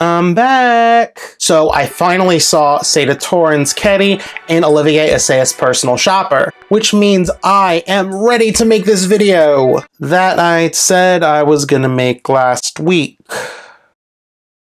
I'm back! So I finally saw Seda Torrens' Ketty and Olivier Assayas' Personal Shopper, which means I am ready to make this video that I said I was gonna make last week.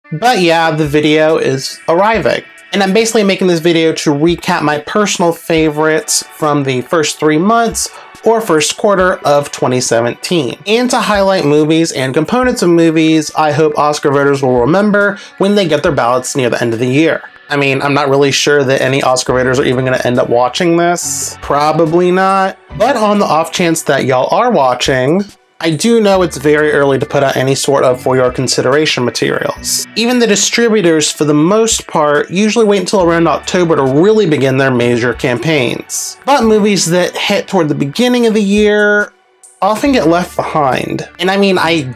But yeah, the video is arriving. And I'm basically making this video to recap my personal favorites from the first 3 months or first quarter of 2017, and to highlight movies and components of movies I hope Oscar voters will remember when they get their ballots near the end of the year. I mean, I'm not really sure that any Oscar voters are even going to end up watching this. Probably not. But on the off chance that y'all are watching, I do know it's very early to put out any sort of for your consideration materials. Even the distributors, for the most part, usually wait until around October to really begin their major campaigns. But movies that hit toward the beginning of the year often get left behind. And I mean, I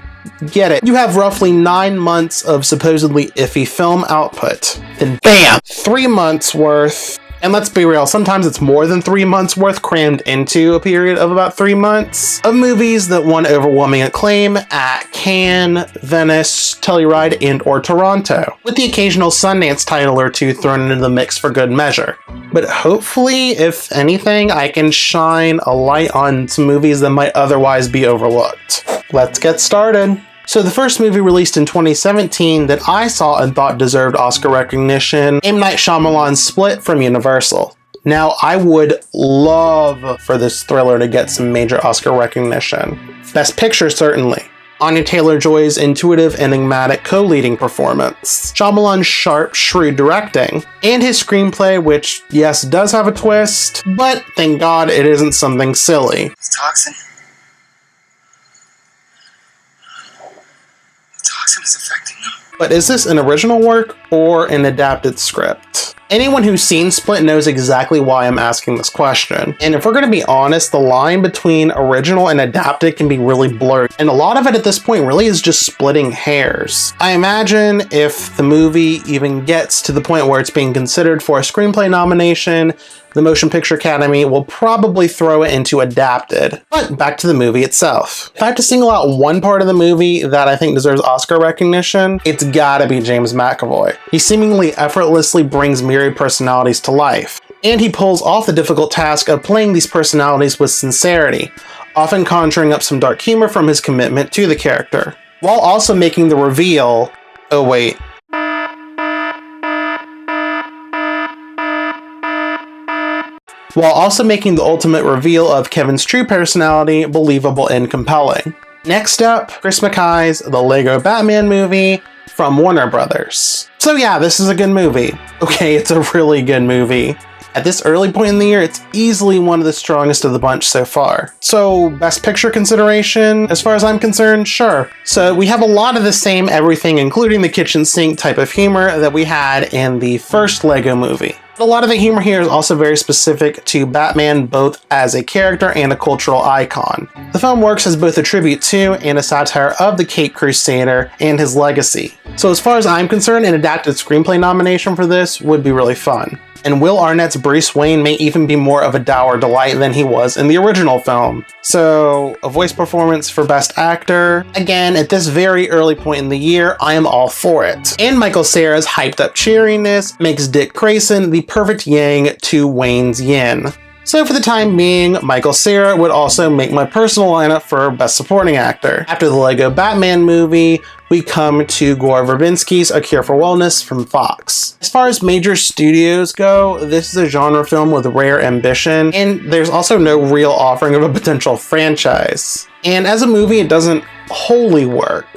get it. You have roughly 9 months of supposedly iffy film output. Then bam! 3 months worth. And let's be real, sometimes it's more than 3 months worth crammed into a period of about 3 months of movies that won overwhelming acclaim at Cannes, Venice, Telluride, and or Toronto, with the occasional Sundance title or two thrown into the mix for good measure. But hopefully, if anything, I can shine a light on some movies that might otherwise be overlooked. Let's get started. So the first movie released in 2017 that I saw and thought deserved Oscar recognition, M. Night Shyamalan's Split from Universal. Now, I would love for this thriller to get some major Oscar recognition. Best Picture, certainly. Anya Taylor-Joy's intuitive, enigmatic co-leading performance, Shyamalan's sharp, shrewd directing, and his screenplay, which, yes, does have a twist, but thank God it isn't something silly. It's toxin? Is affecting them. But is this an original work or an adapted script? Anyone who's seen Split knows exactly why I'm asking this question. And if we're going to be honest, the line between original and adapted can be really blurred. And a lot of it at this point really is just splitting hairs. I imagine if the movie even gets to the point where it's being considered for a screenplay nomination, the Motion Picture Academy will probably throw it into adapted. But back to the movie itself. If I have to single out one part of the movie that I think deserves Oscar recognition, it's gotta be James McAvoy. He seemingly effortlessly brings myriad personalities to life, and he pulls off the difficult task of playing these personalities with sincerity, often conjuring up some dark humor from his commitment to the character, while also making the reveal, oh wait, while also making the ultimate reveal of Kevin's true personality believable and compelling. Next up, Chris McKay's The Lego Batman Movie from Warner Brothers. So yeah, this is a good movie. Okay, it's a really good movie. At this early point in the year, it's easily one of the strongest of the bunch so far. So, Best Picture consideration, as far as I'm concerned, sure. So we have a lot of the same everything, including the kitchen sink type of humor that we had in the first Lego movie. But a lot of the humor here is also very specific to Batman, both as a character and a cultural icon. The film works as both a tribute to and a satire of the Caped Crusader and his legacy. So as far as I'm concerned, an adapted screenplay nomination for this would be really fun. And Will Arnett's Bruce Wayne may even be more of a dour delight than he was in the original film. So, a voice performance for Best Actor. Again, at this very early point in the year, I am all for it. And Michael Cera's hyped up cheeriness makes Dick Grayson the perfect yang to Wayne's yin. So for the time being, Michael Cera would also make my personal lineup for Best Supporting Actor. After the Lego Batman Movie, we come to Gore Verbinski's A Cure for Wellness from Fox. As far as major studios go, this is a genre film with rare ambition, and there's also no real offering of a potential franchise. And as a movie, it doesn't wholly work.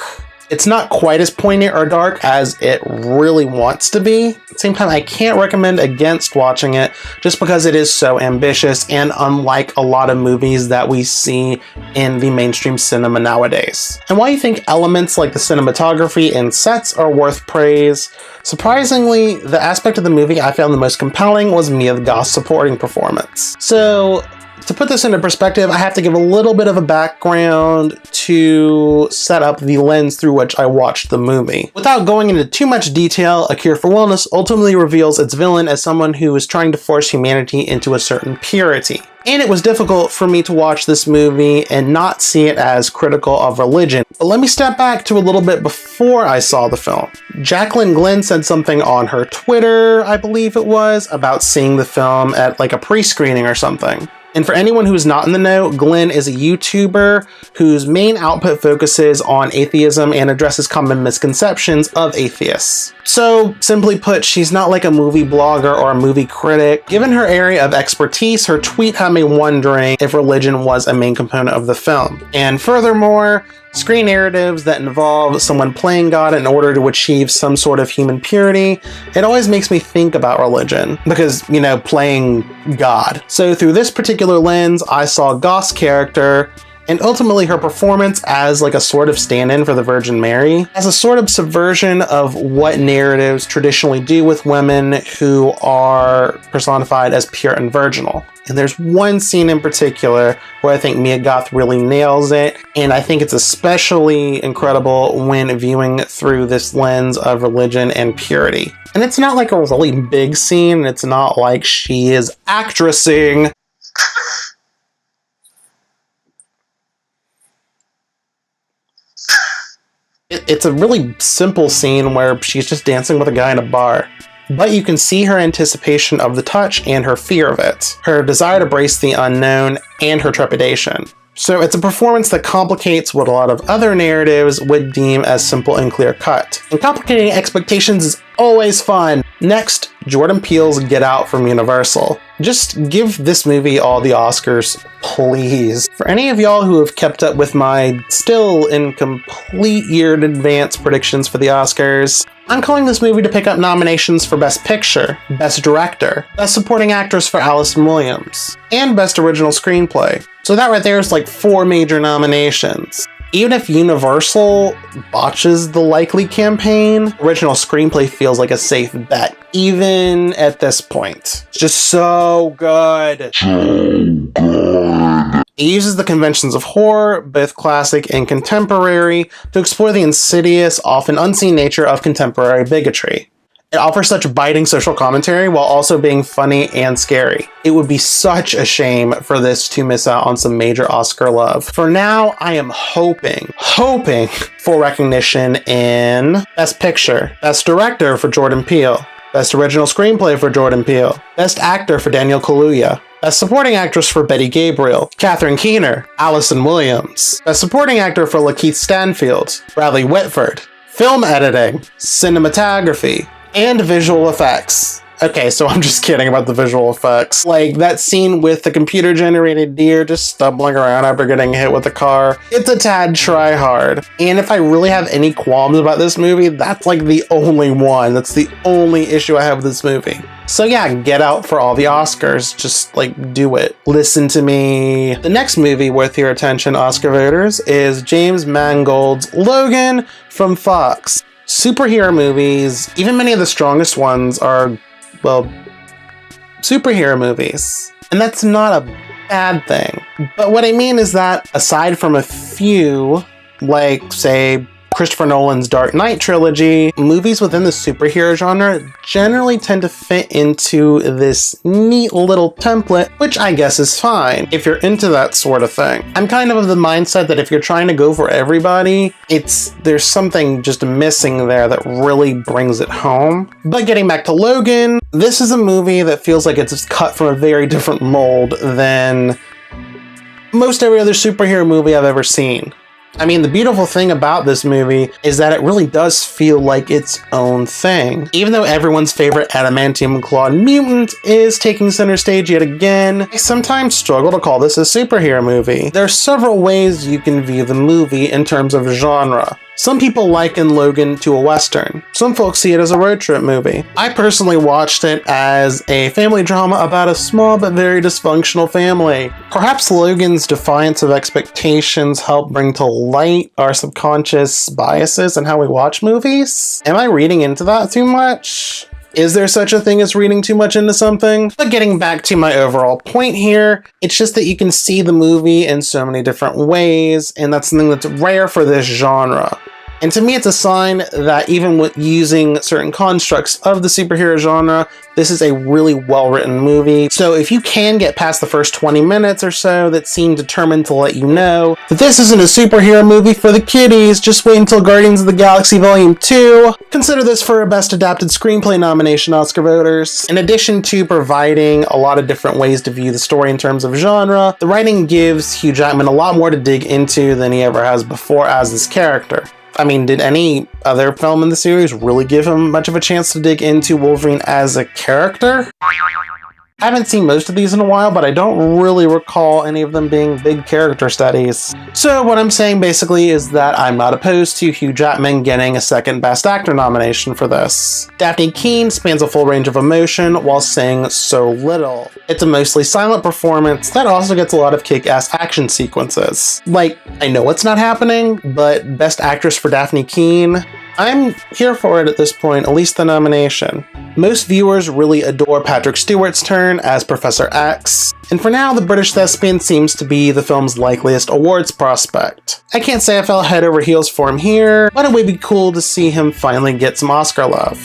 It's not quite as poignant or dark as it really wants to be. At the same time, I can't recommend against watching it just because it is so ambitious and unlike a lot of movies that we see in the mainstream cinema nowadays. And while you think elements like the cinematography and sets are worth praise, surprisingly, the aspect of the movie I found the most compelling was Mia Goth's supporting performance. So, To put this into perspective, I have to give a little bit of a background to set up the lens through which I watched the movie. Without going into too much detail, A Cure for Wellness ultimately reveals its villain as someone who is trying to force humanity into a certain purity. And it was difficult for me to watch this movie and not see it as critical of religion. But let me step back to a little bit before I saw the film. Jacqueline Glenn said something on her Twitter, I believe it was, about seeing the film at like a pre-screening or something. And for anyone who's not in the know, Glenn is a YouTuber whose main output focuses on atheism and addresses common misconceptions of atheists. So, simply put, she's not like a movie blogger or a movie critic. Given her area of expertise, her tweet had me wondering if religion was a main component of the film. And furthermore, screen narratives that involve someone playing God in order to achieve some sort of human purity, it always makes me think about religion because, you know, playing God. So through this particular lens, I saw Goth's character and ultimately her performance as like a sort of stand-in for the Virgin Mary, as a sort of subversion of what narratives traditionally do with women who are personified as pure and virginal. And there's one scene in particular where I think Mia Goth really nails it, and I think it's especially incredible when viewing through this lens of religion and purity. And it's not like a really big scene, it's not like she is actressing. It's a really simple scene where she's just dancing with a guy in a bar. But you can see her anticipation of the touch and her fear of it, her desire to embrace the unknown, and her trepidation. So it's a performance that complicates what a lot of other narratives would deem as simple and clear-cut. And complicating expectations is always fun. Next, Jordan Peele's Get Out from Universal. Just give this movie all the Oscars, please. For any of y'all who have kept up with my still incomplete year in advance predictions for the Oscars, I'm calling this movie to pick up nominations for Best Picture, Best Director, Best Supporting Actress for Allison Williams, and Best Original Screenplay. So that right there is like 4 major nominations. Even if Universal botches the likely campaign, original screenplay feels like a safe bet, even at this point. It's just so good. It uses the conventions of horror, both classic and contemporary, to explore the insidious, often unseen nature of contemporary bigotry. It offers such biting social commentary while also being funny and scary. It would be such a shame for this to miss out on some major Oscar love. For now, I am hoping for recognition in Best Picture, Best Director for Jordan Peele, Best Original Screenplay for Jordan Peele, Best Actor for Daniel Kaluuya, Best Supporting Actress for Betty Gabriel, Catherine Keener, Allison Williams, Best Supporting Actor for Lakeith Stanfield, Bradley Whitford, Film Editing, Cinematography, and Visual Effects. Okay, so I'm just kidding about the visual effects. Like, that scene with the computer-generated deer just stumbling around after getting hit with a car. It's a tad try-hard. And if I really have any qualms about this movie, that's like the only one. That's the only issue I have with this movie. So yeah, Get Out for all the Oscars. Just, like, do it. Listen to me. The next movie worth your attention, Oscar voters, is James Mangold's Logan from Fox. Superhero movies, even many of the strongest ones are, well, superhero movies. And that's not a bad thing. But what I mean is that, aside from a few, like, say, Christopher Nolan's Dark Knight trilogy, movies within the superhero genre generally tend to fit into this neat little template, which I guess is fine if you're into that sort of thing. I'm kind of the mindset that if you're trying to go for everybody, there's something just missing there that really brings it home. But getting back to Logan, this is a movie that feels like it's cut from a very different mold than most every other superhero movie I've ever seen. I mean, the beautiful thing about this movie is that it really does feel like its own thing. Even though everyone's favorite adamantium clawed mutant is taking center stage yet again, I sometimes struggle to call this a superhero movie. There are several ways you can view the movie in terms of genre. Some people liken Logan to a Western. Some folks see it as a road trip movie. I personally watched it as a family drama about a small but very dysfunctional family. Perhaps Logan's defiance of expectations helped bring to light our subconscious biases and how we watch movies? Am I reading into that too much? Is there such a thing as reading too much into something? But getting back to my overall point here, it's just that you can see the movie in so many different ways, and that's something that's rare for this genre. And to me, it's a sign that even with using certain constructs of the superhero genre, this is a really well-written movie. So if you can get past the first 20 minutes or so that seem determined to let you know that this isn't a superhero movie for the kiddies, just wait until Guardians of the Galaxy Volume 2. Consider this for a Best Adapted Screenplay nomination, Oscar voters. In addition to providing a lot of different ways to view the story in terms of genre, the writing gives Hugh Jackman a lot more to dig into than he ever has before as this character. I mean, did any other film in the series really give him much of a chance to dig into Wolverine as a character? I haven't seen most of these in a while, but I don't really recall any of them being big character studies. So what I'm saying basically is that I'm not opposed to Hugh Jackman getting a second Best Actor nomination for this. Daphne Keane spans a full range of emotion while saying so little. It's a mostly silent performance that also gets a lot of kick-ass action sequences. Like, I know it's not happening, but Best Actress for Daphne Keane? I'm here for it at this point, at least the nomination. Most viewers really adore Patrick Stewart's turn as Professor X, and for now, the British thespian seems to be the film's likeliest awards prospect. I can't say I fell head over heels for him here, but it would be cool to see him finally get some Oscar love.